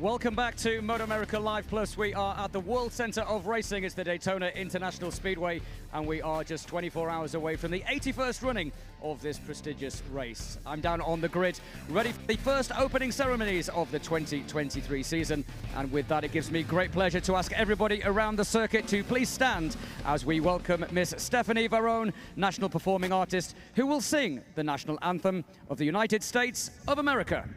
Welcome back to MotoAmerica Live Plus. We are at the World Center of Racing. It's the Daytona International Speedway, and we are just 24 hours away from the 81st running of this prestigious race. I'm down on the grid, ready for the first opening ceremonies of the 2023 season. And with that, it gives me great pleasure to ask everybody around the circuit to please stand as we welcome Miss Stephanie Varone, National Performing Artist, who will sing the national anthem of the United States of America.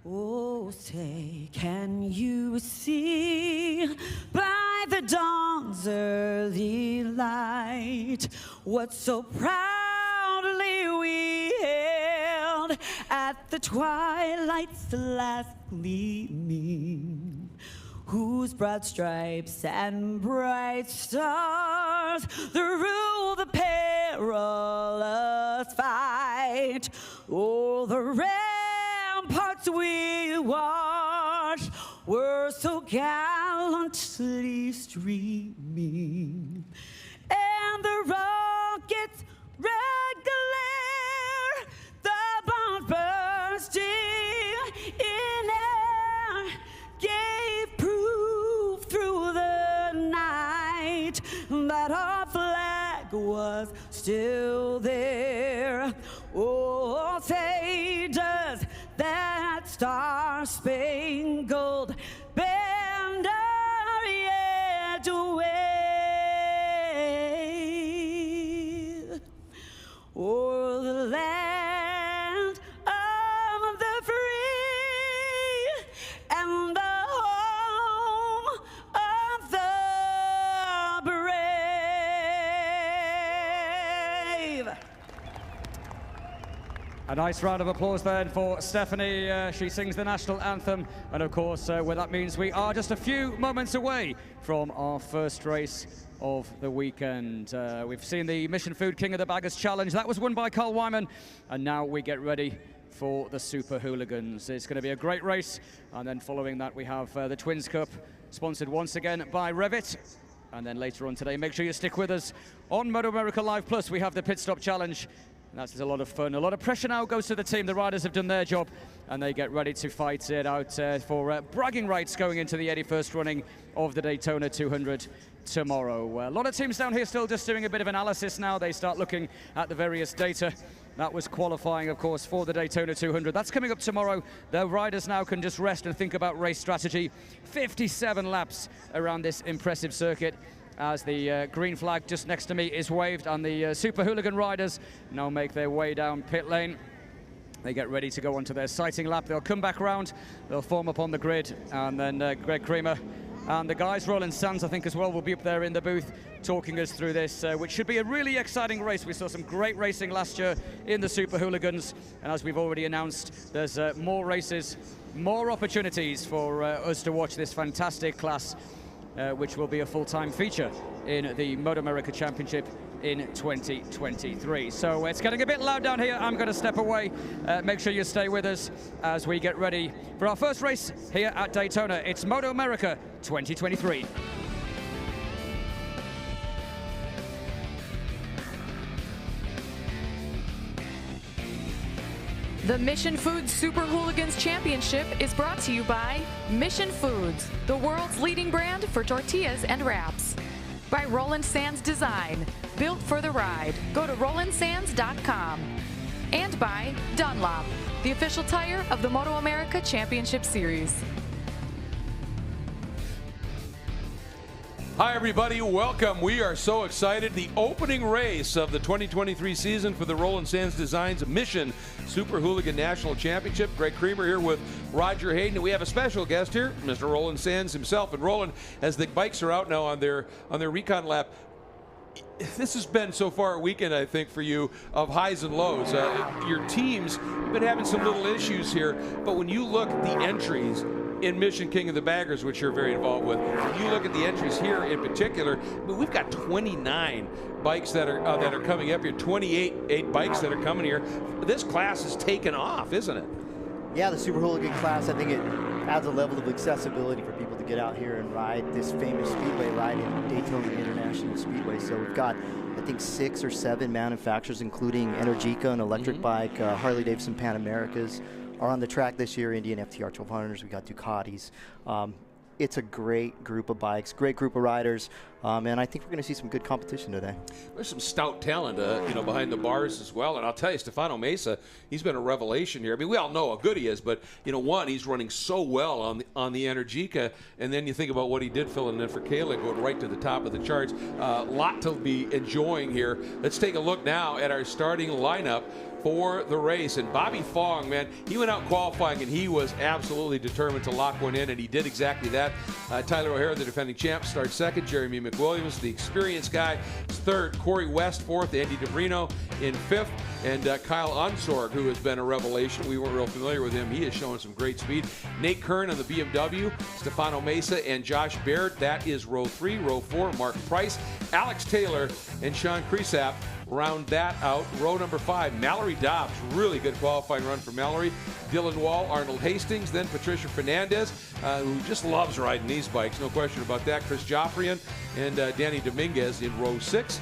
Oh, say, can you see by the dawn's early light what so proudly we hailed at the twilight's last gleaming, whose broad stripes and bright stars through the perilous fight, oh, the ramparts we watched were so gallantly streaming, and the rockets' red glare, the bombs bursting in air, gave proof through the night that our flag was still there. Oh, say, does that star-spangled banner yet wave o'er the land of the free and the home of the brave? A nice round of applause then for Stephanie. She sings the national anthem, and of course, well, that means we are just a few moments away from our first race of the weekend. We've seen the Mission Food King of the Baggers Challenge. That was won by Carl Wyman, and now we get ready for the Super Hooligans. It's going to be a great race, and then following that we have the Twins Cup, sponsored once again by Revit. And then later on today, make sure you stick with us on MotoAmerica Live Plus. We have the Pit Stop Challenge. That's a lot of fun. A lot of pressure now goes to the team. The riders have done their job, and they get ready to fight it out for bragging rights going into the 81st running of the Daytona 200 tomorrow. A lot of teams down here still just doing a bit of analysis now. They start looking at the various data. That was qualifying, of course, for the Daytona 200. That's coming up tomorrow. The riders now can just rest and think about race strategy. 57 laps around this impressive circuit, as the green flag just next to me is waved, and the Super Hooligan riders now make their way down pit lane. They get ready to go onto their sighting lap. They'll come back round, they'll form up on the grid, and then Greg Creamer and the guys, Roland Sands, I think as well, will be up there in the booth talking us through this, which should be a really exciting race. We saw some great racing last year in the Super Hooligans, and as we've already announced, there's more races, more opportunities for us to watch this fantastic class, which will be a full-time feature in the MotoAmerica Championship in 2023. So it's getting a bit loud down here. I'm going to step away. Make sure you stay with us as we get ready for our first race here at Daytona. It's MotoAmerica 2023. The Mission Foods Super Hooligans Championship is brought to you by Mission Foods, the world's leading brand for tortillas and wraps. By Roland Sands Design, built for the ride. Go to RolandSands.com. And by Dunlop, the official tire of the MotoAmerica Championship Series. Hi everybody, welcome. We are so excited. The opening race of the 2023 season for the Roland Sands Designs Mission Super Hooligan National Championship. Greg Creamer here with Roger Hayden, and we have a special guest here, Mr. Roland Sands himself. And Roland, as the bikes are out now on their recon lap, this has been so far a weekend, I think, for you of highs and lows. Your teams have been having some little issues here, but when you look at the entries in Mission King of the Baggers, which you're very involved with, when you look at the entries here in particular, I mean, we've got 29 bikes that are coming up here, 28 bikes that are coming here. This class is taken off, isn't it? Yeah, the Super Hooligan class, I think it adds a level of accessibility for people to get out here and ride this famous speedway ride in Daytona International Speedway. So we've got, I think, 6 or 7 manufacturers, including Energica, an electric bike, Harley-Davidson Pan Americas, are on the track this year. Indian FTR 1200s, we got Ducatis. It's a great group of bikes, great group of riders, and I think we're going to see some good competition today. There's some stout talent, behind the bars as well. And I'll tell you, Stefano Mesa, he's been a revelation here. I mean, we all know how good he is, but one, he's running so well on the Energica, and then you think about what he did filling in for Kayla, going right to the top of the charts. A lot to be enjoying here. Let's take a look now at our starting lineup for the race. And Bobby Fong, man, he went out qualifying and he was absolutely determined to lock one in, and he did exactly that. Tyler O'Hara, the defending champ, starts second. Jeremy McWilliams, the experienced guy, is third. Corey West, fourth. Andy DeBrino in fifth. And Kyle Unsorg, who has been a revelation. We weren't real familiar with him. He is showing some great speed. Nate Kern on the BMW, Stefano Mesa and Josh Baird. That is row 3. Row 4, Mark Price, Alex Taylor, and Sean Creasap round that out. Row number 5, Mallory Dobbs. Really good qualifying run for Mallory. Dylan Wall, Arnold Hastings, then Patricia Fernandez, who just loves riding these bikes, no question about that. Chris Joffrian and Danny Dominguez in row 6.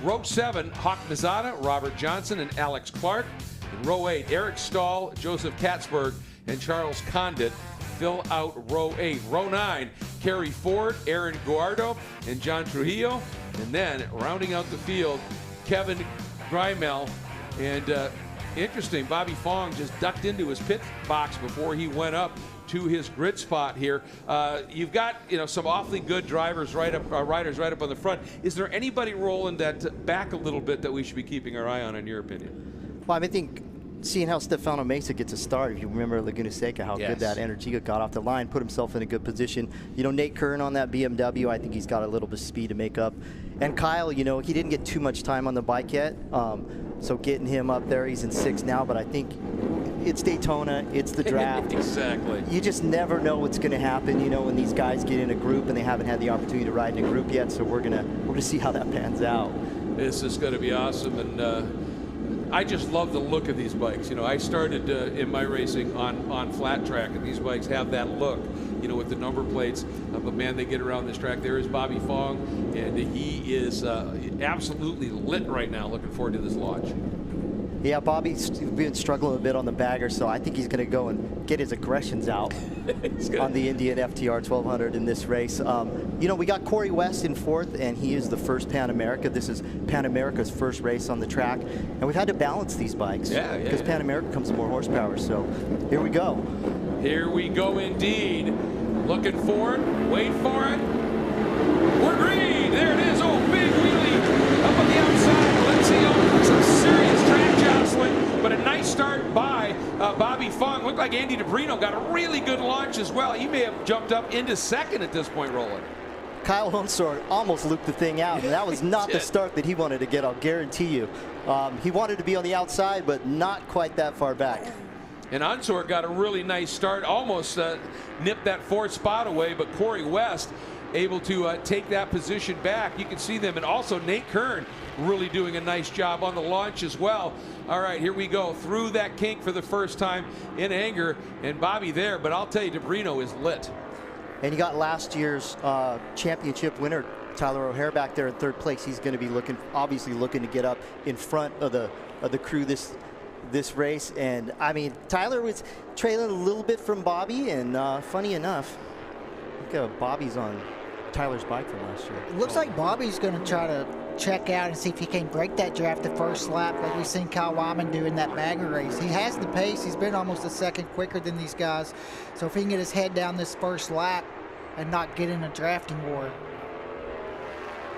Row 7, Hawk Mazada, Robert Johnson, and Alex Clark. In row 8, Eric Stahl, Joseph Katzberg, and Charles Condit fill out row 8. Row 9, Kerry Ford, Aaron Guardo, and John Trujillo. And then rounding out the field, Kevin Grimel. And interesting, Bobby Fong just ducked into his pit box before he went up to his grid spot here. You've got some awfully good riders right up on the front. Is there anybody rolling that back a little bit that we should be keeping our eye on, in your opinion? Well, I think seeing how Stefano Mesa gets a start, if you remember Laguna Seca, how good that Energica got off the line, put himself in a good position. Nate Kern on that BMW, I think he's got a little bit of speed to make up. And Kyle, he didn't get too much time on the bike yet, so getting him up there, he's in 6th now, but I think it's Daytona, it's the draft. Exactly. You just never know what's going to happen, when these guys get in a group and they haven't had the opportunity to ride in a group yet, so we're gonna see how that pans out. This is going to be awesome, and I just love the look of these bikes. I started in my racing on flat track, and these bikes have that look, with the number plates. But man, they get around this track. There is Bobby Fong, and he is absolutely lit right now. Looking forward to this launch. Yeah, Bobby's been struggling a bit on the bagger, so I think he's going to go and get his aggressions out on the Indian FTR 1200 in this race. We got Corey West in 4th, and he is the first Pan America. This is Pan America's first race on the track, and we've had to balance these bikes because Pan America comes with more horsepower. So here we go. Here we go indeed. Looking for it. Wait for it. We're green. There it is. Oh, big wheelie up on the outside. Let's see. Some serious track jostling, but a nice start by Bobby Fong. Looked like Andy DeBrino got a really good launch as well. He may have jumped up into 2nd at this point, Roland. Kyle Hunsor almost looped the thing out, and that was not the start that he wanted to get, I'll guarantee you. He wanted to be on the outside, but not quite that far back. And Unsor got a really nice start, almost nipped that 4th spot away, but Corey West able to take that position back. You can see them, and also Nate Kern really doing a nice job on the launch as well. All right, here we go. Through that kink for the first time in anger, and Bobby there, but I'll tell you, DeBrino is lit. And you got last year's championship winner, Tyler O'Hara, back there in 3rd place. He's going to be obviously looking to get up in front of the crew this race. And I mean, Tyler was trailing a little bit from Bobby, and funny enough, look at Bobby's on Tyler's bike from last year. It looks like Bobby's going to try to check out and see if he can break that draft the first lap, like we've seen Kyle Wyman do in that bagger race. He has the pace. He's been almost a second quicker than these guys. So if he can get his head down this first lap and not get in a drafting war.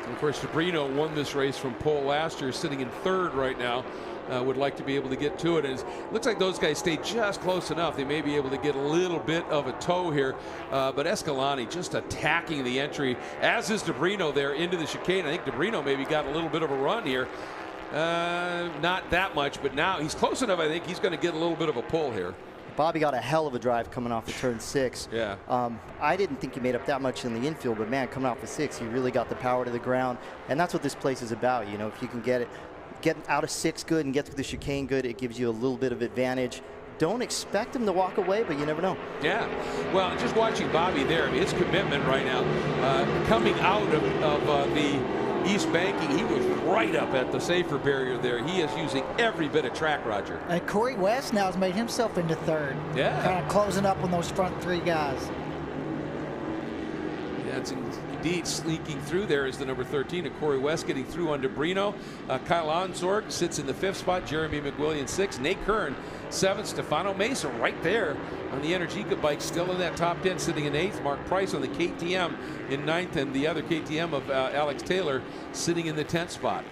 Of course, DeBrino won this race from pole last year, sitting in 3rd right now. Would like to be able to get to it. And it looks like those guys stayed just close enough. They may be able to get a little bit of a tow here. But Escalante just attacking the entry, as is DeBrino there into the chicane. I think DeBrino maybe got a little bit of a run here. Not that much, but now he's close enough. I think he's going to get a little bit of a pull here. Bobby got a hell of a drive coming off of turn 6. Yeah. I didn't think he made up that much in the infield, but man, coming off of 6, he really got the power to the ground. And that's what this place is about. If you can get out of 6 good and get through the chicane good, it gives you a little bit of advantage. Don't expect him to walk away, but you never know. Yeah. Well, just watching Bobby there, I mean, his commitment right now, coming out of the East banking, he was right up at the safer barrier there. He is using every bit of track, Roger. And Corey West now has made himself into third. Yeah. Kind of closing up on those front three guys. That's indeed sneaking through there is the number 13 of Corey West, getting through on DeBrino. Kyle Onsorg sits in the 5th spot. Jeremy McWilliams 6th. Nate Kern 7th. Stefano Mesa right there on the Energica bike, still in that top 10, sitting in 8th. Mark Price on the KTM in 9th, and the other KTM of Alex Taylor sitting in the 10th spot.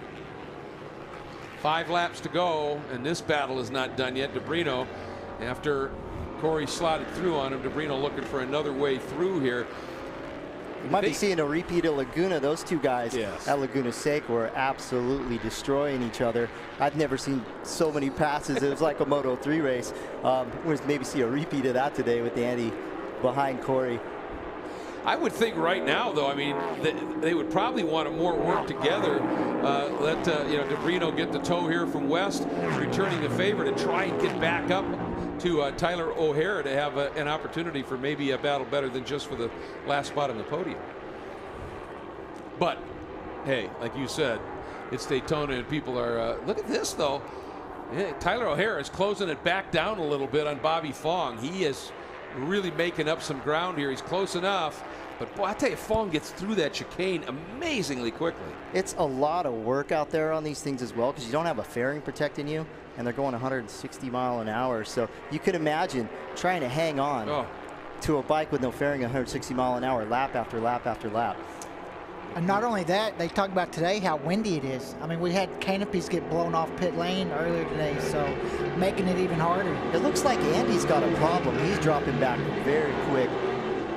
5 laps to go, and this battle is not done yet. DeBrino, after Corey slotted through on him, DeBrino looking for another way through here. You might be seeing a repeat of Laguna. Those two guys at Laguna Seca were absolutely destroying each other. I've never seen so many passes. It was like a Moto3 race. We'll maybe see a repeat of that today with Andy behind Corey. I would think right now, though, I mean, they would probably want to more work together. Let DeBrino get the tow here from West, returning the favor to try and get back up to Tyler O'Hara to have an opportunity for maybe a battle better than just for the last spot on the podium. But hey, like you said, it's Daytona and people are look at this though. Yeah, Tyler O'Hara is closing it back down a little bit on Bobby Fong. He is really making up some ground here. He's close enough, but boy, I tell you, Fong gets through that chicane amazingly quickly. It's a lot of work out there on these things as well, because you don't have a fairing protecting you, and they're going 160 miles an hour. So you could imagine trying to hang on to a bike with no fairing at 160 miles an hour, lap after lap after lap. And not only that, they talked about today how windy it is. I mean, we had canopies get blown off pit lane earlier today, so making it even harder. It looks like Andy's got a problem. He's dropping back very quick.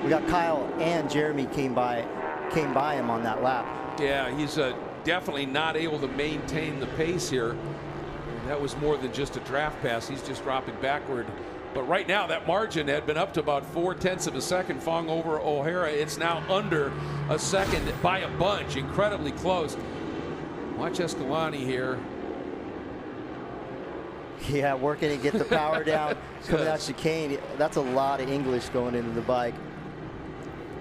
We got Kyle and Jeremy came by him on that lap. Yeah, he's definitely not able to maintain the pace here. That was more than just a draft pass. He's just dropping backward. But right now, that margin had been up to about 0.4 of a second. Fong over O'Hara. It's now under a second by a bunch. Incredibly close. Watch Escalante here. Yeah, working to get the power down, coming out chicane. That's a lot of English going into the bike.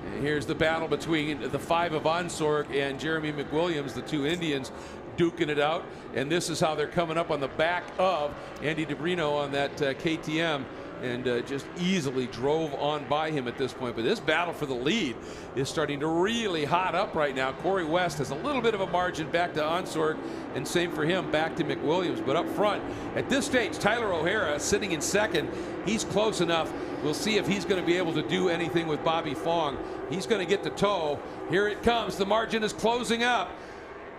And here's the battle between the 5 of Onsorg and Jeremy McWilliams, the 2 Indians, duking it out. And this is how they're coming up on the back of Andy DeBrino on that KTM, and just easily drove on by him at this point. But this battle for the lead is starting to really hot up right now. Corey West has a little bit of a margin back to Onsorg, and same for him back to McWilliams. But up front at this stage, Tyler O'Hara sitting in second. He's close enough. We'll see if he's going to be able to do anything with Bobby Fong. He's going to get the tow. Here it comes. The margin is closing up.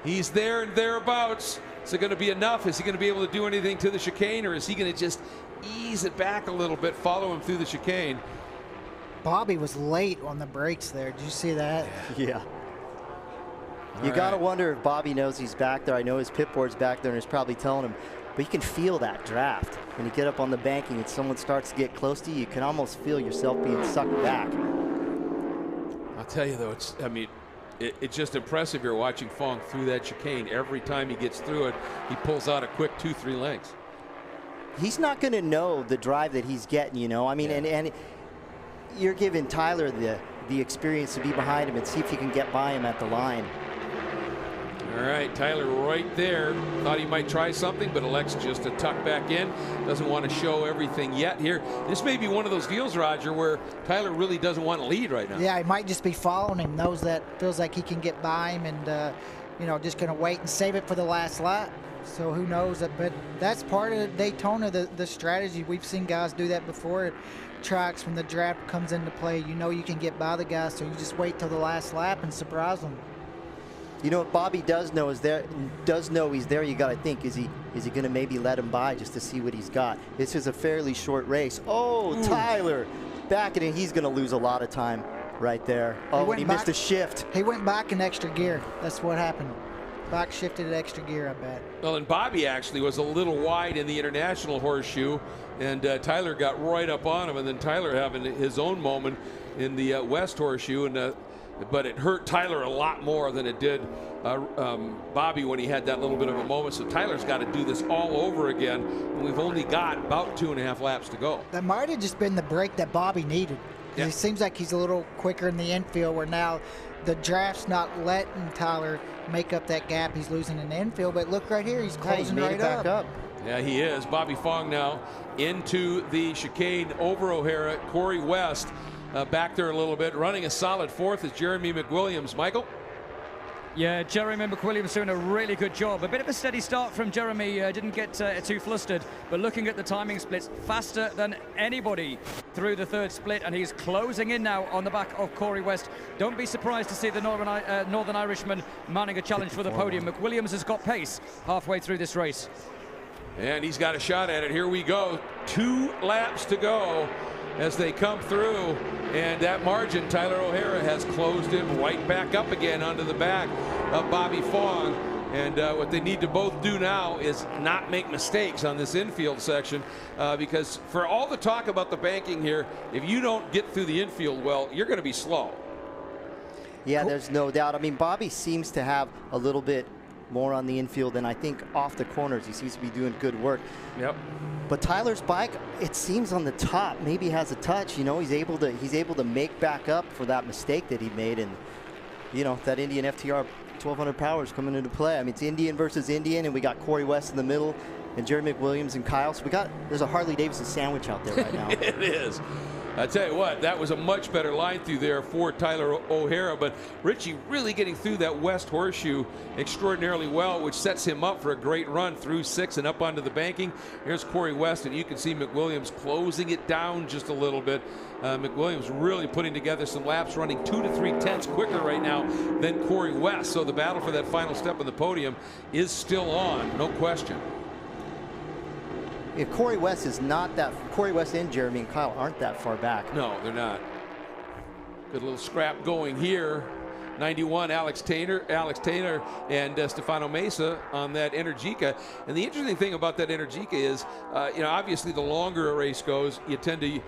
He's there and thereabouts. Is it going to be enough? Is he going to be able to do anything to the chicane, or is he going to just ease it back a little bit, follow him through the chicane? Bobby was late on the brakes there. Did you see that? Yeah. You got to wonder if Bobby knows he's back there. I know his pit board's back there and he's probably telling him, but you can feel that draft. When you get up on the banking and someone starts to get close to you, you can almost feel yourself being sucked back. I'll tell you though, it's just impressive here watching Fong through that chicane. Every time he gets through it, he pulls out a quick 2-3 lengths. He's not going to know the drive that he's getting, you know. I mean, and you're giving Tyler the experience to be behind him and see if you can get by him at the line. All right, Tyler right there. Thought he might try something, but elects just to tuck back in. Doesn't want to show everything yet here. This may be one of those deals, Roger, where Tyler really doesn't want to lead right now. Yeah, he might just be following him. Knows that, feels like he can get by him, and you know, just going to wait and save it for the last lap. So who knows? But that's part of Daytona, the strategy. We've seen guys do that before at tracks when the draft comes into play. You know you can get by the guy, so you just wait till the last lap and surprise them. You know what Bobby does know he's there. You got to think, is he going to maybe let him by just to see what he's got? This is a fairly short race. Oh, Tyler back in, he's going to lose a lot of time right there. Oh, he missed a shift. He went back in extra gear. That's what happened. Back shifted at extra gear, I bet. Well, and Bobby actually was a little wide in the international horseshoe, and Tyler got right up on him, and then Tyler having his own moment in the West horseshoe, and but it hurt Tyler a lot more than it did Bobby when he had that little bit of a moment. So Tyler's got to do this all over again, and we've only got about 2.5 laps to go. That might have just been the break that Bobby needed. Yeah. It seems like he's a little quicker in the infield, where now the draft's not letting Tyler make up that gap he's losing in the infield. But look right here, he's closing right back up. Yeah, he is. Bobby Fong now into the chicane over O'Hara. Corey West back there a little bit, running a solid fourth is Jeremy McWilliams. Michael? Yeah, Jeremy McWilliams doing a really good job. A bit of a steady start from Jeremy, didn't get too flustered, but looking at the timing splits, faster than anybody through the third split, and he's closing in now on the back of Corey West. Don't be surprised to see the Northern Irishman mounting a challenge for the podium. McWilliams has got pace halfway through this race. And he's got a shot at it. Here we go. 2 laps to go as they come through, and that margin, Tyler O'Hara has closed him right back up again onto the back of Bobby Fong. And what they need to both do now is not make mistakes on this infield section, because for all the talk about the banking here, if you don't get through the infield well, you're going to be slow. Yeah, there's no doubt. I mean, Bobby seems to have a little bit more on the infield, and I think off the corners he seems to be doing good work. Yep. But Tyler's bike, it seems on the top maybe has a touch. You know, he's able to make back up for that mistake that he made, and you know that Indian FTR 1200 power is coming into play. I mean, it's Indian versus Indian, and we got Corey West in the middle, and Jeremy McWilliams and Kyle. So there's a Harley Davidson sandwich out there right now. It is. I tell you what, that was a much better line through there for Tyler O'Hara, but Richie really getting through that West Horseshoe extraordinarily well, which sets him up for a great run through 6 and up onto the banking. Here's Corey West, and you can see McWilliams closing it down just a little bit. McWilliams really putting together some laps, running 2 to 3 tenths quicker right now than Corey West. So the battle for that final step on the podium is still on, no question. If Corey West is not that, Corey West and Jeremy and Kyle aren't that far back. No, they're not. Good little scrap going here. 91, Alex Taylor and Stefano Mesa on that Energica. And the interesting thing about that Energica is, you know, obviously the longer a race goes, you tend to,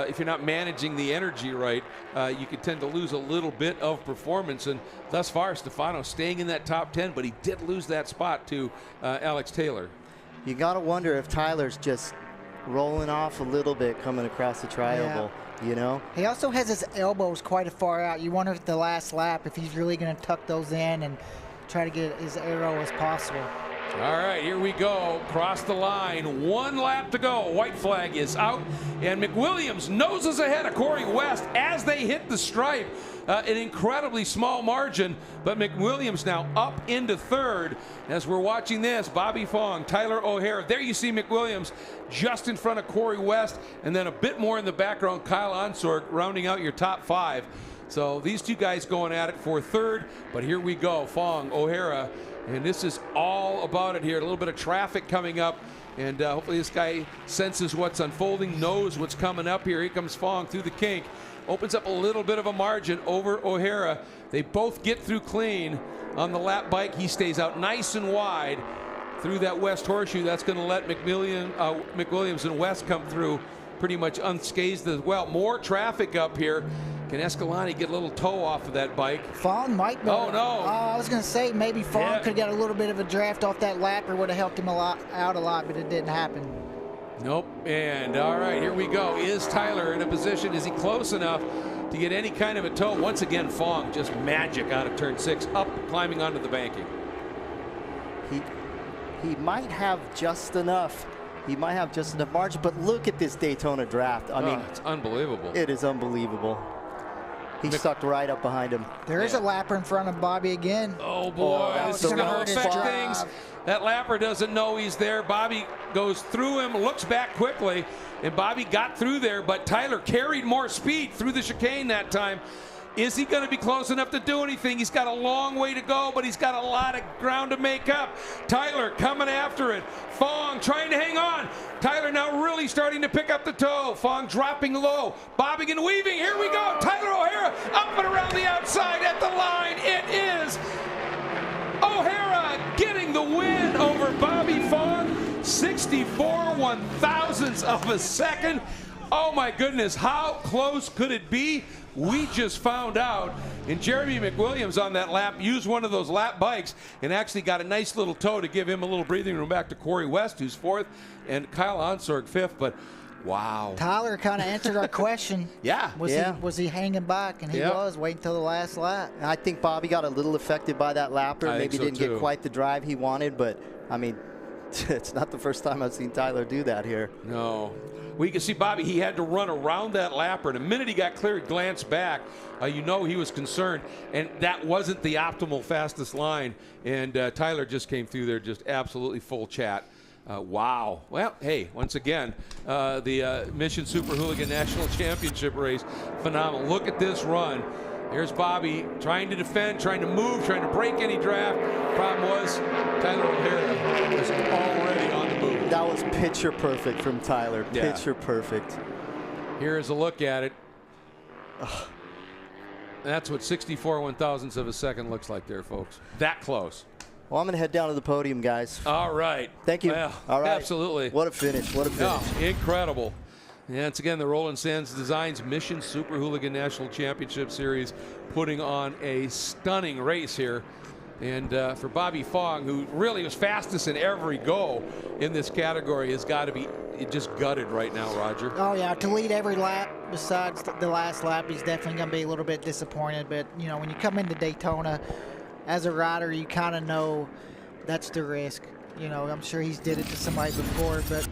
if you're not managing the energy right, you could tend to lose a little bit of performance. And thus far, Stefano staying in that top 10, but he did lose that spot to Alex Taylor. You got to wonder if Tyler's just rolling off a little bit coming across the tri-oval, you know? He also has his elbows quite far out. You wonder if the last lap, if he's really going to tuck those in and try to get as aero as possible. All right, here we go. Cross the line. 1 lap to go. White flag is out. And McWilliams noses ahead of Corey West as they hit the stripe. An incredibly small margin, but McWilliams now up into 3rd. As we're watching this, Bobby Fong, Tyler O'Hara. There you see McWilliams just in front of Corey West, and then a bit more in the background, Kyle Onsorg rounding out your top 5. So these 2 guys going at it for 3rd, but here we go. Fong, O'Hara, and this is all about it here. A little bit of traffic coming up, and hopefully this guy senses what's unfolding, knows what's coming up here. Here comes Fong through the kink. Opens up a little bit of a margin over O'Hara. They both get through clean on the lap bike. He stays out nice and wide through that West Horseshoe. That's going to let McWilliams and West come through pretty much unscathed as well. More traffic up here. Can Escalante get a little toe off of that bike? Fong might be. Oh, no. I was going to say maybe Fong could get a little bit of a draft off that lap, or would have helped him out a lot, but it didn't happen. Nope. And all right, here we go. Is Tyler in a position? Is he close enough to get any kind of a toe? Once again, Fong just magic out of turn 6, up, climbing onto the banking. He might have just enough. He might have just enough margin, but look at this Daytona draft. I mean, it's unbelievable. It is unbelievable. He sucked right up behind him. There is a lapper in front of Bobby again. Oh, boy. This is going to affect things. That lapper doesn't know he's there. Bobby goes through him, looks back quickly, and Bobby got through there, but Tyler carried more speed through the chicane that time. Is he going to be close enough to do anything? He's got a long way to go, but he's got a lot of ground to make up. Tyler coming after it. Fong trying to hang on. Tyler now really starting to pick up the toe. Fong dropping low. Bobbing and weaving. Here we go. Tyler O'Hara up and around the outside at the line. It is O'Hara getting the win over Bobby Fong. 64 1/1000ths of a second. Oh my goodness, how close could it be? We just found out. And Jeremy McWilliams on that lap used one of those lap bikes and actually got a nice little toe to give him a little breathing room back to Corey West, who's 4th, and Kyle Onsorg 5th. But Wow. Tyler kind of answered our question. Yeah. Was he hanging back? And he was, waiting until the last lap. I think Bobby got a little affected by that lapper. I Maybe think so didn't too. get quite the drive he wanted, but I mean, it's not the first time I've seen Tyler do that here. No. Well, you can see Bobby, he had to run around that lapper. And the minute he got clear, he glanced back. You know he was concerned. And that wasn't the optimal fastest line. And Tyler just came through there just absolutely full chat. Wow. Well, hey, once again, the Mission Super Hooligan National Championship race, phenomenal. Look at this run. There's Bobby trying to defend, trying to move, trying to break any draft. Problem was, Tyler O'Hara was already on the move. That was picture perfect from Tyler. Yeah. Picture perfect. Here's a look at it. That's what 64 one-thousandths of a second looks like there, folks. That close. Well, I'm going to head down to the podium, guys. All right. Thank you. Well, all right. Absolutely. What a finish. What a finish. Oh, incredible. And once again, the Roland Sands Designs Mission Super Hooligan National Championship Series putting on a stunning race here. And for Bobby Fong, who really was fastest in every go in this category, has got to be just gutted right now, Roger. Oh, yeah, to lead every lap besides the last lap, he's definitely going to be a little bit disappointed. But, you know, when you come into Daytona as a rider, you kind of know that's the risk. You know, I'm sure he's did it to somebody before, but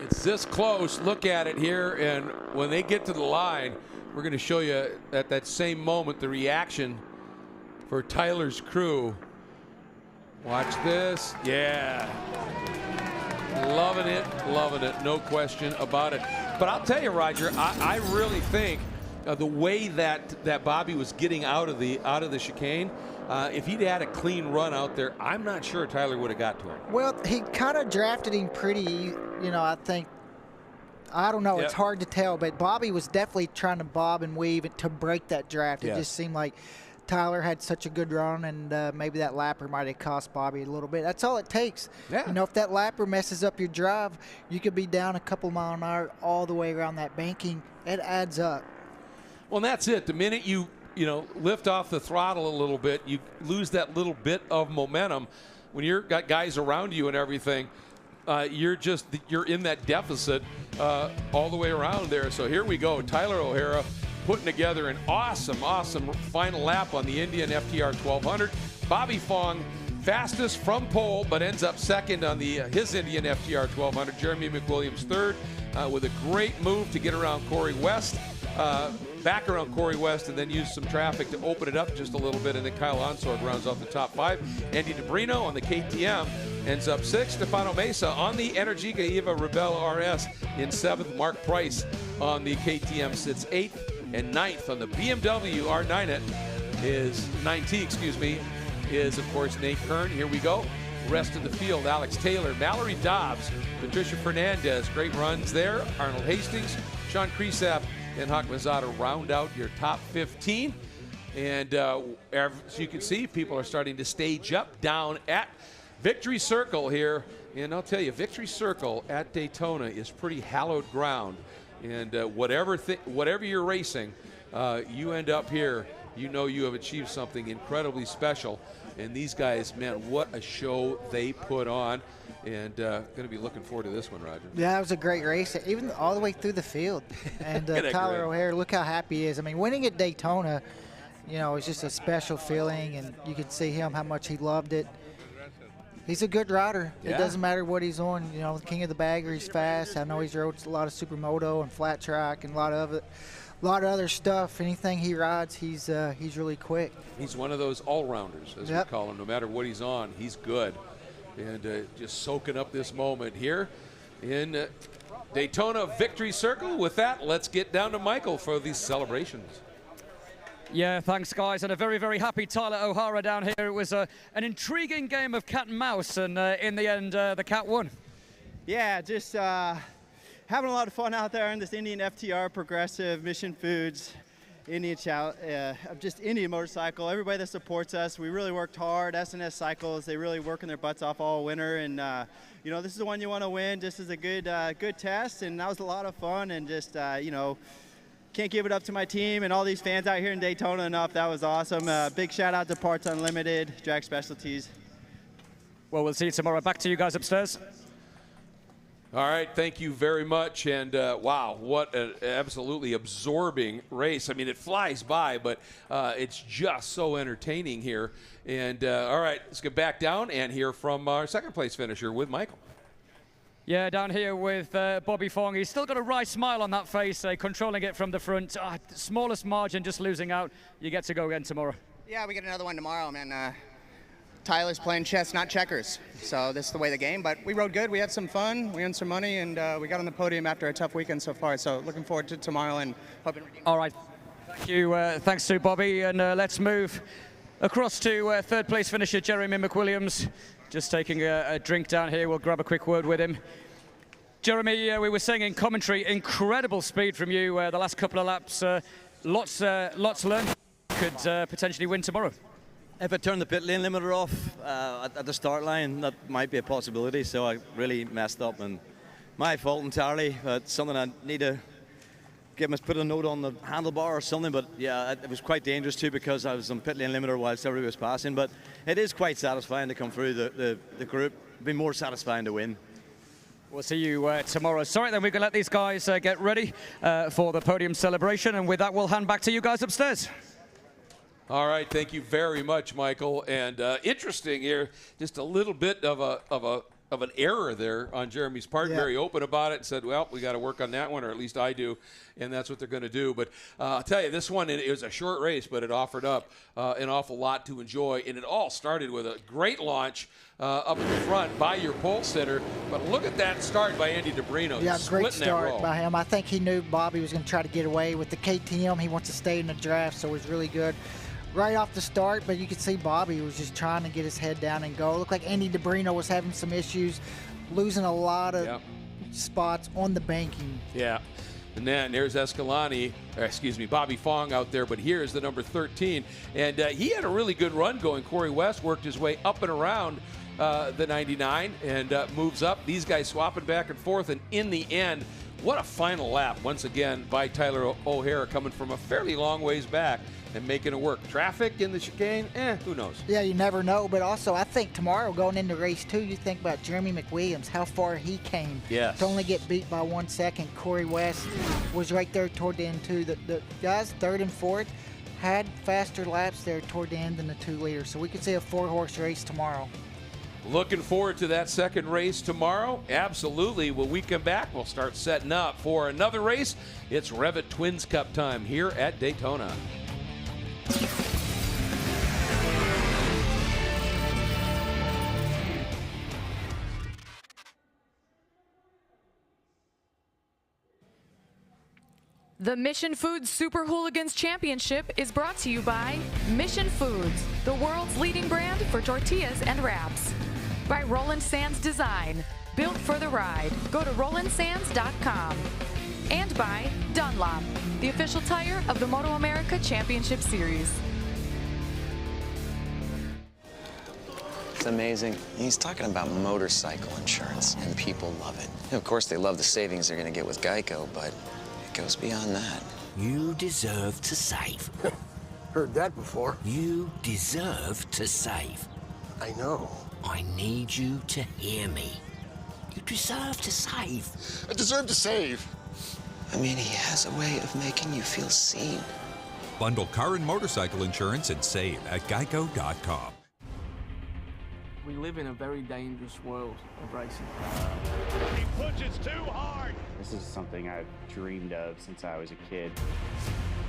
it's this close. Look at it here, and when they get to the line, we're going to show you at that same moment the reaction for Tyler's crew. Watch this. Yeah. Loving it, no question about it. But I'll tell you, Roger, I really think the way that Bobby was getting out of the chicane, if he'd had a clean run out there, I'm not sure Tyler would have got to him. Well, he kind of drafted him pretty, you know, I think. I don't know. Yep. It's hard to tell, but Bobby was definitely trying to bob and weave to break that draft. It Yes. just seemed like Tyler had such a good run, and maybe that lapper might have cost Bobby a little bit. That's all it takes. Yeah. You know, if that lapper messes up your drive, you could be down a couple mile an hour all the way around that banking. It adds up. Well, and that's it. The minute you lift off the throttle a little bit, you lose that little bit of momentum. When you've got guys around you and everything, you're in that deficit all the way around there. So here we go. Tyler O'Hara putting together an awesome final lap on the Indian FTR 1200. Bobby Fong, fastest from pole, but ends up second on his Indian FTR 1200. Jeremy McWilliams third with a great move to get around Corey West. Back around Corey West, and then use some traffic to open it up just a little bit, and then Kyle Onsorg rounds off the top five. Andy DeBrino on the KTM ends up sixth. Stefano Mesa on the Energica Eva Rebel RS in seventh. Mark Price on the KTM sits eighth, and ninth on the BMW R9 is 9T, is of course Nate Kern. Here we go. Rest of the field: Alex Taylor, Mallory Dobbs, Patricia Fernandez. Great runs there. Arnold Hastings, Sean Kriesap, and Hawk Mazzata round out your top 15. And as you can see, people are starting to stage up down at Victory Circle here. And I'll tell you, Victory Circle at Daytona is pretty hallowed ground. And whatever you're racing, you end up here, you know you have achieved something incredibly special. And these guys, man, what a show they put on. And going to be looking forward to this one, Roger. Yeah, it was a great race, even all the way through the field. And Tyler O'Hara, look how happy he is. I mean, winning at Daytona, you know, it's just a special feeling, and you can see him how much he loved it. He's a good rider. Yeah. It doesn't matter what he's on. You know, the king of the bagger, he's fast. I know he's rode a lot of supermoto and flat track and a lot of other stuff. Anything he rides, he's really quick. He's one of those all-rounders, as we call him. No matter what he's on, he's good. And just soaking up this moment here in Daytona Victory Circle. With that, let's get down to Michael for these celebrations. Yeah, thanks, guys, and a very, very happy Tyler O'Hara down here. It was an intriguing game of cat and mouse, and in the end, the cat won. Yeah, just having a lot of fun out there in this Indian FTR Progressive Mission Foods Indian just Indian motorcycle. Everybody that supports us, we really worked hard. SNS Cycles, they really working their butts off all winter, and you know, this is the one you want to win. This is a good test, and that was a lot of fun, and just you know, can't give it up to my team and all these fans out here in Daytona enough. That was awesome. Big shout out to Parts Unlimited, Drag Specialties. Well, we'll see you tomorrow. Back to you guys upstairs. All right, thank you very much. And wow, what an absolutely absorbing race. I mean, it flies by, but it's just so entertaining here. And all right, let's get back down and hear from our second place finisher with Michael. Yeah, down here with Bobby Fong. He's still got a wry smile on that face, controlling it from the front. Smallest margin, just losing out. You get to go again tomorrow. Yeah, we get another one tomorrow, man. Tyler's playing chess, not checkers. So this is the way of the game. But we rode good. We had some fun. We earned some money, and we got on the podium after a tough weekend so far. So looking forward to tomorrow and hoping. All right. Thank you. Thanks to Bobby. And let's move across to third place finisher Jeremy McWilliams. Just taking a drink down here. We'll grab a quick word with him. Jeremy, we were saying in commentary, incredible speed from you the last couple of laps. Lots learned. Could potentially win tomorrow. If I turn the pit lane limiter off at the start line, that might be a possibility. So I really messed up, and my fault entirely. It's something I need to put a note on the handlebar or something. But yeah, it was quite dangerous too because I was on pit lane limiter whilst everybody was passing. But it is quite satisfying to come through the group. It'd be more satisfying to win. We'll see you tomorrow. Sorry, then we can let these guys get ready for the podium celebration. And with that, we'll hand back to you guys upstairs. All right, thank you very much, Michael. And interesting here, just a little bit of an error there on Jeremy's part. Yeah. Very open about it and said, well, we got to work on that one, or at least I do, and that's what they're going to do. But I'll tell you, this one, it was a short race, but it offered up an awful lot to enjoy, and it all started with a great launch up in the front by your pole sitter. But look at that start by Andy DeBrino. Yeah, great start by him. I think he knew Bobby was going to try to get away with the KTM. He wants to stay in the draft, so it was really good right off the start, but you could see Bobby was just trying to get his head down and go. It looked like Andy DeBrino was having some issues, losing a lot of spots on the banking. Yeah. And then there's Bobby Fong out there, but here's the number 13. And he had a really good run going. Corey West worked his way up and around the 99 and moves up. These guys swapping back and forth, and in the end, what a final lap, once again, by Tyler O'Hara, coming from a fairly long ways back and making it work. Traffic in the chicane, who knows? Yeah, you never know. But also, I think tomorrow, going into race 2, you think about Jeremy McWilliams, how far he came to only get beat by 1 second. Corey West was right there toward the end, too. The guys, third and fourth, had faster laps there toward the end than the 2 leaders. So we could see a 4-horse race tomorrow. Looking forward to that second race tomorrow. Absolutely. When we come back, we'll start setting up for another race. It's Revit Twins Cup time here at Daytona. The Mission Foods Super Hooligans Championship is brought to you by Mission Foods, the world's leading brand for tortillas and wraps. By Roland Sands Design, built for the ride. Go to RolandSands.com. And by Dunlop, the official tire of the MotoAmerica Championship Series. It's amazing. He's talking about motorcycle insurance, and people love it. And of course, they love the savings they're going to get with Geico, but it goes beyond that. You deserve to save. Heard that before. You deserve to save. I know. I need you to hear me. You deserve to save. I deserve to save. I mean, he has a way of making you feel seen. Bundle car and motorcycle insurance and save at geico.com. We live in a very dangerous world of racing. He pushes too hard. This is something I've dreamed of since I was a kid.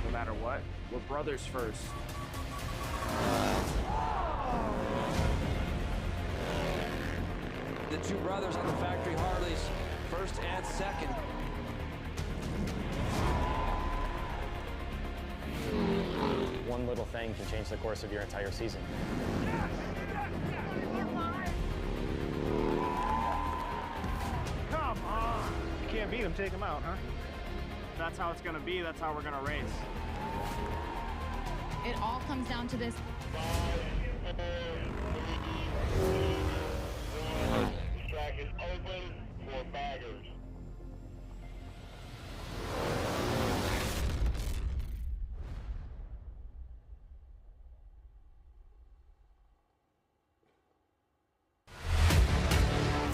No matter what, we're brothers first. The two brothers on the factory Harleys, first and second. One little thing can change the course of your entire season. Come on! You can't beat him, take him out, huh? If that's how it's gonna be, that's how we're gonna race. It all comes down to this. Track is open for baggers.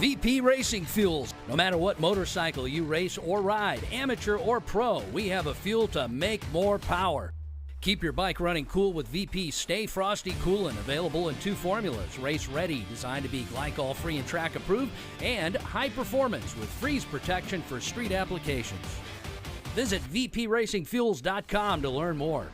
VP Racing Fuels. No matter what motorcycle you race or ride, amateur or pro, we have a fuel to make more power. Keep your bike running cool with VP Stay Frosty Coolin', available in 2 formulas. Race ready, designed to be glycol free and track approved, and high performance with freeze protection for street applications. Visit vpracingfuels.com to learn more.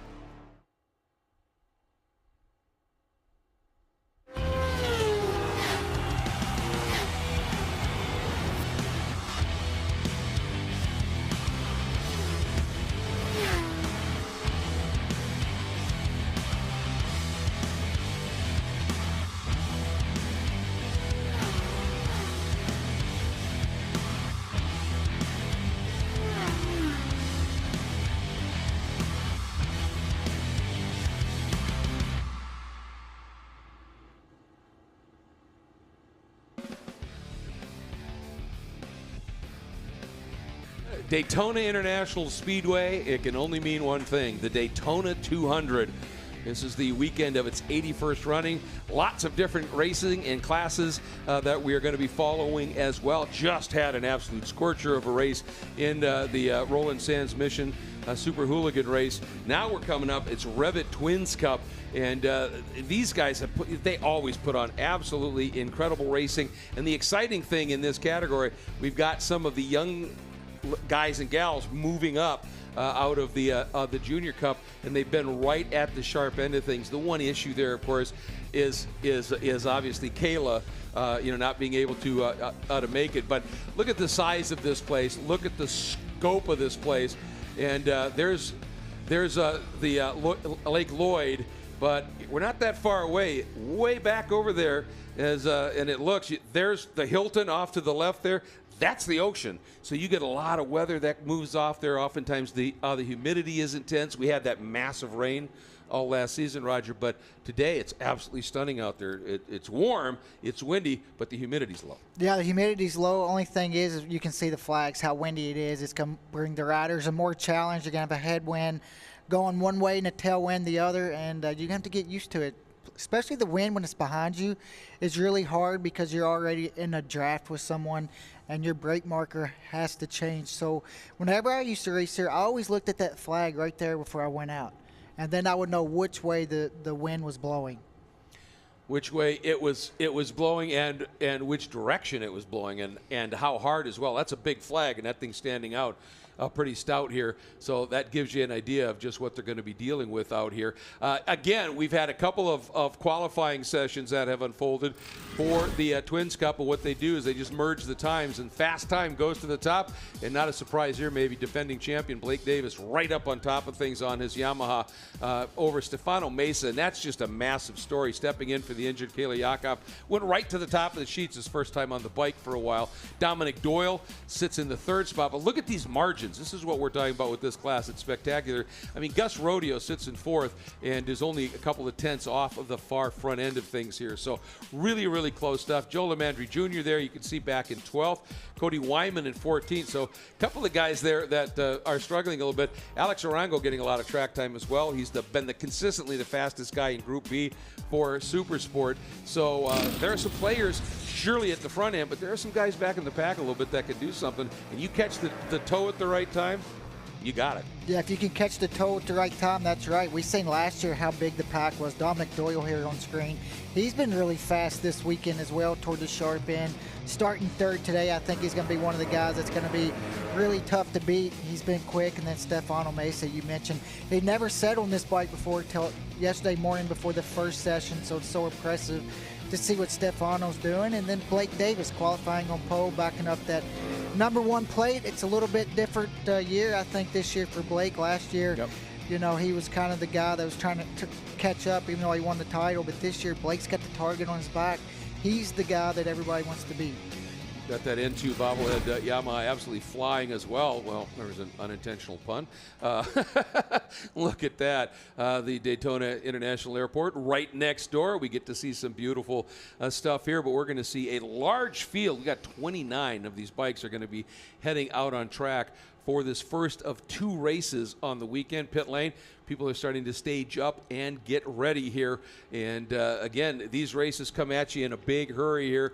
Daytona International Speedway, it can only mean one thing, the Daytona 200. This is the weekend of its 81st running. Lots of different racing and classes that we are going to be following as well. Just had an absolute scorcher of a race in the Roland Sands Mission Super Hooligan race. Now we're coming up, it's Revit Twins Cup. And these guys, they always put on absolutely incredible racing. And the exciting thing in this category, we've got some of the young guys and gals moving up out of the Junior Cup, and they've been right at the sharp end of things. The one issue there, of course, is obviously Kayla, not being able to make it. But look at the size of this place. Look at the scope of this place. And there's the Lake Lloyd, but we're not that far away. Way back over there, and it looks, there's the Hilton off to the left there. That's the ocean. So you get a lot of weather that moves off there. Oftentimes the humidity is intense. We had that massive rain all last season, Roger, but today it's absolutely stunning out there. It's warm, it's windy, but the humidity's low. Yeah, the humidity's low. Only thing is you can see the flags, how windy it is. It's going to bring the riders a more challenge. You're going to have a headwind going one way and a tailwind the other, and you're going to have to get used to it. Especially the wind when it's behind you is really hard because you're already in a draft with someone and your brake marker has to change. So whenever I used to race here, I always looked at that flag right there before I went out. And then I would know which way the wind was blowing. Which way it was blowing and which direction it was blowing and how hard as well. That's a big flag, and that thing's standing out pretty stout here. So that gives you an idea of just what they're going to be dealing with out here. Again, we've had a couple of qualifying sessions that have unfolded for the Twins Cup, and what they do is they just merge the times, and fast time goes to the top. And not a surprise here, maybe defending champion Blake Davis right up on top of things on his Yamaha over Stefano Mesa, and that's just a massive story. Stepping in for the injured Kayla Yakov, went right to the top of the sheets his first time on the bike for a while. Dominic Doyle sits in the 3rd spot, but look at these margins. This is what we're talking about with this class. It's spectacular. I mean, Gus Rodeo sits in 4th and is only a couple of tenths off of the far front end of things here. So really, really close stuff. Joe Lamandry Jr. there, you can see back in 12th. Cody Wyman in 14th. So a couple of guys there that are struggling a little bit. Alex Arango getting a lot of track time as well. He's been consistently the fastest guy in Group B for Supersport. So there are some players surely at the front end, but there are some guys back in the pack a little bit that can do something. And you catch the toe at the right time, you got it. Yeah, if you can catch the toe at the right time, that's right. We seen last year how big the pack was. Dominic Doyle here on screen. He's been really fast this weekend as well toward the sharp end. Starting 3rd today, I think he's going to be one of the guys that's going to be really tough to beat. He's been quick. And then Stefano Mesa, you mentioned. He never settled on this bike before till yesterday morning before the first session, so it's so impressive to see what Stefano's doing. And then Blake Davis qualifying on pole, backing up that #1 plate. It's a little bit different year, I think, this year for Blake. Last year, he was kind of the guy that was trying to catch up, even though he won the title. But this year, Blake's got the target on his back. He's the guy that everybody wants to beat. Got that N2 bobblehead Yamaha absolutely flying as well. Well, there was an unintentional pun. Look at that. The Daytona International Airport right next door. We get to see some beautiful stuff here, but we're going to see a large field. We got 29 of these bikes are going to be heading out on track for this first of 2 races on the weekend. Pit lane, people are starting to stage up and get ready here. And again, these races come at you in a big hurry here.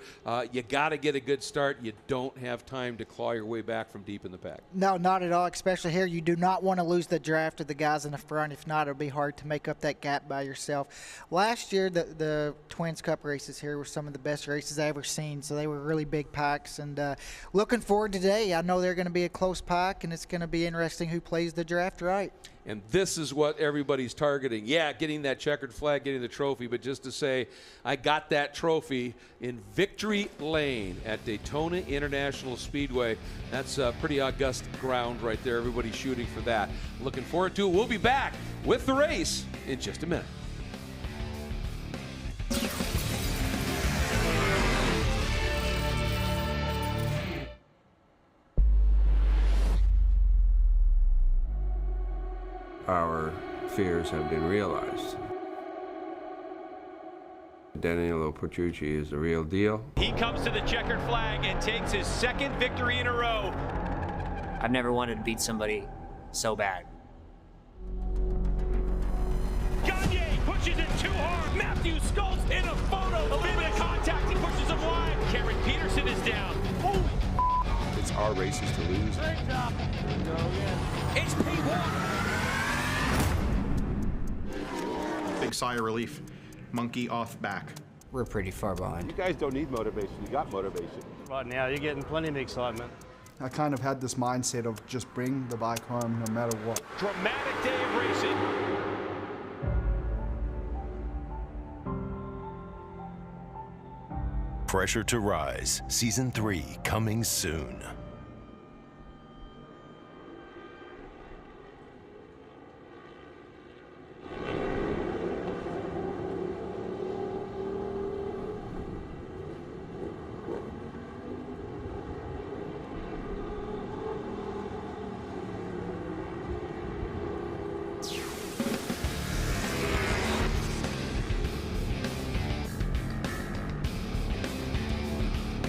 You got to get a good start. You don't have time to claw your way back from deep in the pack. No, not at all, especially here. You do not want to lose the draft of the guys in the front. If not, it'll be hard to make up that gap by yourself. Last year, the Twins Cup races here were some of the best races I ever seen, so they were really big packs. And looking forward to today. I know they're going to be a close pack, and it's going to be interesting who plays the draft right. And this is what everybody's targeting. Yeah, getting that checkered flag, getting the trophy, but just to say, I got that trophy in Victory Lane at Daytona International Speedway. That's a pretty august ground right there. Everybody's shooting for that. Looking forward to it. We'll be back with the race in just a minute. Our fears have been realized. Danilo Petrucci is the real deal. He comes to the checkered flag and takes his 2nd victory in a row. I've never wanted to beat somebody so bad. Gagne pushes it too hard. Matthew Skulls in a photo. A little bit of contact. He pushes him wide. Cameron Peterson is down. Oh. It's our races to lose. Great job. It's P1. Big sigh of relief. Monkey off back. We're pretty far behind. You guys don't need motivation. You got motivation. Right now, you're getting plenty of excitement. I kind of had this mindset of just bring the bike home no matter what. Dramatic day of racing. Pressure to Rise, Season 3, coming soon.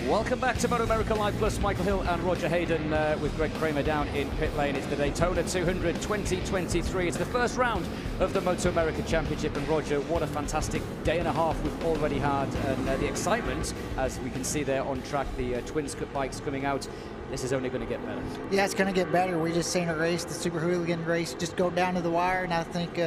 Welcome back to MotoAmerica Live Plus. Michael Hill and Roger Hayden with Greg Kramer down in pit lane. It's the Daytona 200 2023. It's the first round of the MotoAmerica Championship. And Roger, what a fantastic day and a half we've already had. And the excitement, as we can see there on track, the Twins Cup bikes coming out. This is only going to get better. Yeah, it's going to get better. We just seen a race, the Super Hooligan race, just go down to the wire, and I think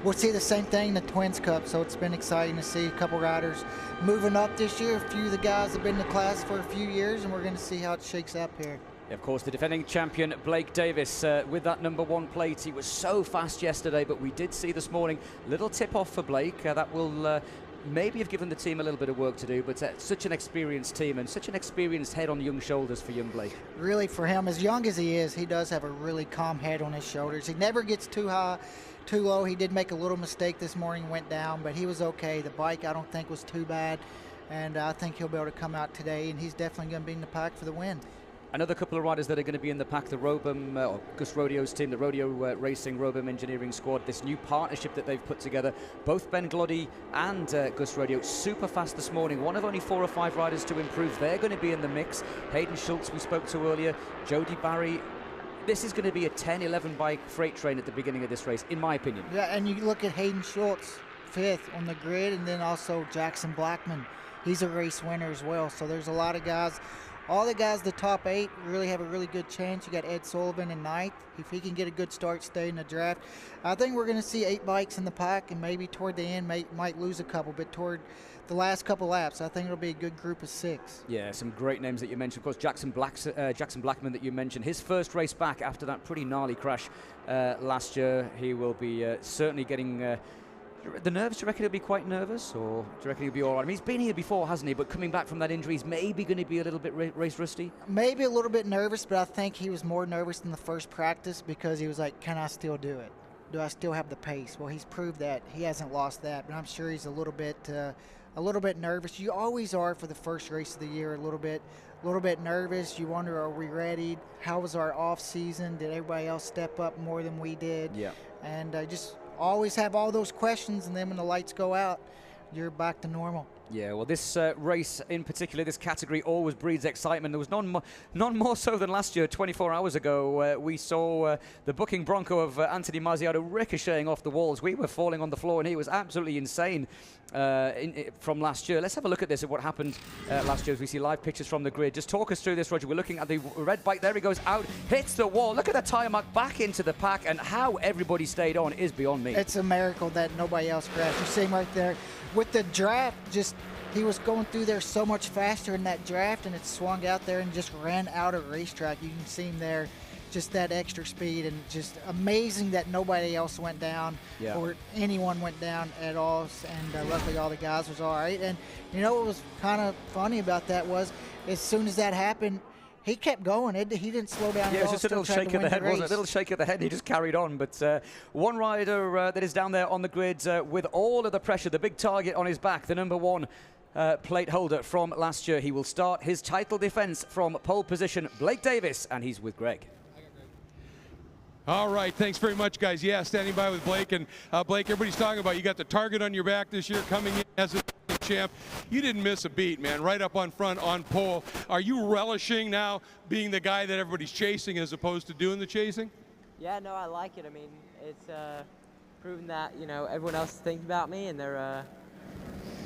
we'll see the same thing in the Twins Cup. So it's been exciting to see a couple riders moving up this year. A few of the guys have been in the class for a few years, and we're going to see how it shakes up here. Of course, the defending champion, Blake Davis, with that #1 plate. He was so fast yesterday, but we did see this morning, little tip-off for Blake. That will maybe have given the team a little bit of work to do, but such an experienced team and such an experienced head on young shoulders for young Blake. Really, for him, as young as he is, he does have a really calm head on his shoulders. He never gets too high, too low. He did make a little mistake this morning, went down, but he was okay. The bike, I don't think, was too bad, and I think he'll be able to come out today, and he's definitely going to be in the pack for the win. Another couple of riders that are going to be in the pack, the Robum, or Gus Rodeo's team, the Rodeo Racing Robum Engineering Squad, this new partnership that they've put together. Both Ben Gloddy and Gus Rodeo super fast this morning. One of only 4 or 5 riders to improve. They're going to be in the mix. Hayden Schultz, we spoke to earlier, Jody Barry. This is going to be a 10-11 bike freight train at the beginning of this race, in my opinion. Yeah, and you look at Hayden Schultz, 5th on the grid, and then also Jackson Blackman. He's a race winner as well. So there's a lot of guys. All the guys, the top 8, really have a really good chance. You got Ed Sullivan in 9th. If he can get a good start, stay in the draft. I think we're going to see 8 bikes in the pack, and maybe toward the end might lose a couple, but toward the last couple laps, I think it'll be a good group of 6. Yeah, some great names that you mentioned. Of course, Jackson Blackman that you mentioned. His first race back after that pretty gnarly crash last year. He will be certainly getting... the nerves, do you reckon he'll be quite nervous, or do you reckon he'll be all right? I mean, he's been here before, hasn't he? But coming back from that injury, he's maybe going to be a little bit race rusty? Maybe a little bit nervous, but I think he was more nervous than the first practice because he was like, can I still do it? Do I still have the pace? Well, he's proved that. He hasn't lost that, but I'm sure he's a little bit nervous. You always are for the first race of the year, a little bit nervous. You wonder, are we ready? How was our off season? Did everybody else step up more than we did? Yeah. And just always have all those questions, and then when the lights go out, you're back to normal. Yeah, well, this race in particular, this category always breeds excitement. There was none more so than last year. 24 hours ago, we saw the booking Bronco of Anthony Marziano ricocheting off the walls. We were falling on the floor, and he was absolutely insane from last year. Let's have a look at this, at what happened last year as we see live pictures from the grid. Just talk us through this, Roger. We're looking at the red bike. There he goes out, hits the wall. Look at the tire mark back into the pack, and how everybody stayed on is beyond me. It's a miracle that nobody else crashed. You see him right there. With the draft, he was going through there so much faster in that draft, and it swung out there and just ran out of racetrack. You can see him there, just that extra speed, and just amazing that nobody else went down or anyone went down at all. And luckily all the guys was all right. And you know what was kind of funny about that was, as soon as that happened, he kept going. He didn't slow down at all. Yeah, it was just a little shake of the head, wasn't it? A little shake of the head, and he just carried on. But one rider that is down there on the grid with all of the pressure, the big target on his back, the #1 plate holder from last year. He will start his title defense from pole position, Blake Davis, and he's with Greg. All right, thanks very much, guys. Yeah, standing by with Blake. And Blake, everybody's talking about you got the target on your back this year, coming in as a champ. You didn't miss a beat, man, right up on front on pole. Are you relishing now being the guy that everybody's chasing as opposed to doing the chasing? Yeah, no, I like it. I mean, it's proven that, you know, everyone else thinks about me, and they're,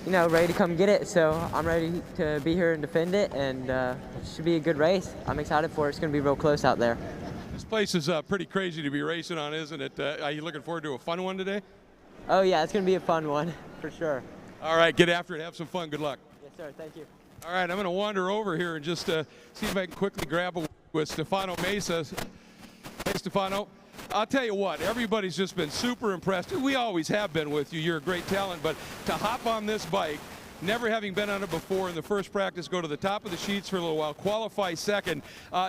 you know, ready to come get it. So I'm ready to be here and defend it, and it should be a good race. I'm excited for it. It's going to be real close out there. This place is pretty crazy to be racing on, isn't it? Are you looking forward to a fun one today? Oh, yeah, it's going to be a fun one, for sure. All right, get after it. Have some fun. Good luck. Yes, sir. Thank you. All right, I'm going to wander over here and just see if I can quickly grab a with Stefano Mesa. Hey, Stefano. I'll tell you what, everybody's just been super impressed. We always have been with you. You're a great talent, but to hop on this bike, never having been on it before, in the first practice, go to the top of the sheets for a little while, qualify second,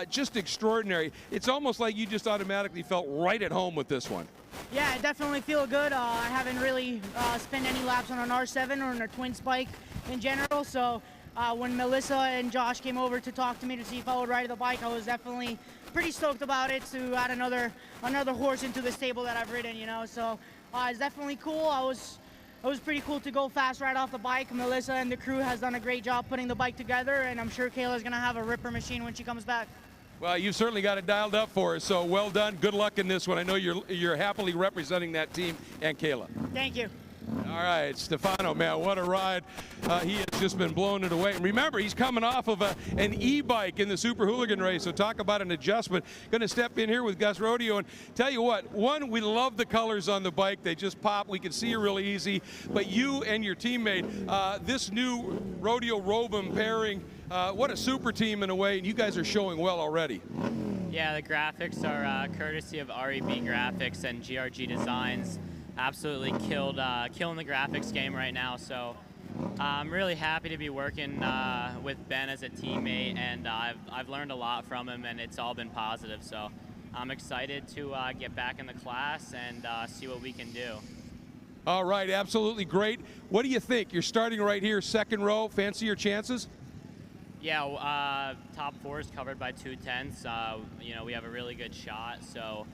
just extraordinary. It's almost like you just automatically felt right at home with this one. Yeah, I definitely feel good. I haven't really spent any laps on an R7 or on a twin spike in general, so when Melissa and Josh came over to talk to me to see if I would ride the bike, I was definitely pretty stoked about it, to add another horse into the stable that I've ridden, you know. So it's definitely cool. It was pretty cool to go fast right off the bike. Melissa and the crew has done a great job putting the bike together, and I'm sure Kayla's going to have a ripper machine when she comes back. Well, you've certainly got it dialed up for us, so well done. Good luck in this one. I know you're happily representing that team and Kayla. Thank you. All right, Stefano, man, what a ride. He has just been blowing it away. And remember, he's coming off of an e-bike in the Super Hooligan race, so talk about an adjustment. Going to step in here with Gus Rodeo and tell you what, one, we love the colors on the bike. They just pop. We can see you really easy. But you and your teammate, this new Rodeo Robum pairing, what a super team in a way, and you guys are showing well already. Yeah, the graphics are courtesy of REB Graphics and GRG Designs. Absolutely killing the graphics game right now. So I'm really happy to be working with Ben as a teammate, and I've learned a lot from him, and it's all been positive. So I'm excited to get back in the class and see what we can do. All right, absolutely great. What do you think? You're starting right here, second row. Fancy your chances? Yeah, top four is covered by 2/10. You know, we have a really good shot, so